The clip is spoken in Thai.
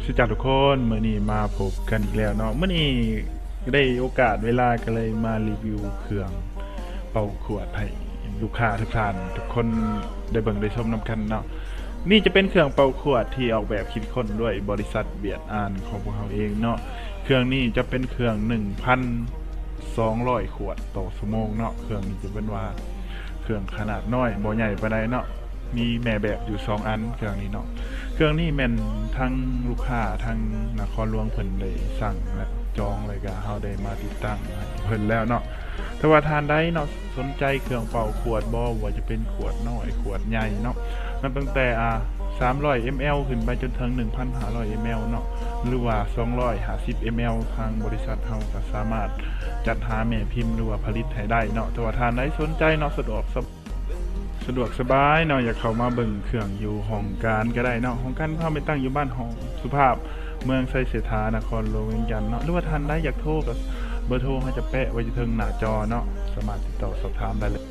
สวัสดีทุกคนเมื่อนี้มาพบกันอีกแล้วเนาะเมื่อนี้ได้โอกาสเวลาก็เลยมารีวิวเครื่องเป่าขวดให้ลูกค้าทุกท่านทุกคนได้เบิ่งได้ชมนำกันเนาะนี่จะเป็นเครื่องเป่าขวดที่ออกแบบคิดค้นด้วยบริษัทเบียดอ่านของพวกเขาเองเนาะเครื่องนี้จะเป็นเครื่อง 1,200 ขวดต่อชั่วโมงเนาะเครื่องนี้จะเป็นว่าเครื่องขนาดน้อยบ่ใหญ่ปานใดเนาะมีแม่แบบอยู่2อันเครื่องนี้เนาะเครื่องนี้แม่นทั้งลูกค้าทั้งนครหลวงเพิ่นได้สั่งและจองเลยก็เฮาได้มาติดตั้งให้เพิ่นแล้วเนาะแต่ว่าทานได้เนาะสนใจเครื่องเป่าขวดบ่ว่าจะเป็นขวดน้อยขวดใหญ่เนาะมันตั้งแต่300 ml ขึ้นไปจนถึง 1,500 ml เนาะหรือว่า250 ml ทางบริษัทเฮาก็สามารถจัดหาแม่พิมพ์หรือว่าผลิตให้ได้เนาะแต่ว่าทานได้สนใจเนาะสะดวกสบายเนาะอยากเข้ามาเบิ่งเครื่องอยู่ห้องการก็ได้เนาะห้องการเข้าไปตั้งอยู่บ้านห้องสุภาพเมืองไซเสถานครหลวงเวียงจันทน์เนาะหรือว่าท่านได้อยากโทรก็เบอร์โทรเขาจะแปะไว้ที่เทิงหน้าจอเนาะสามารถติดต่อสอบถามได้เลย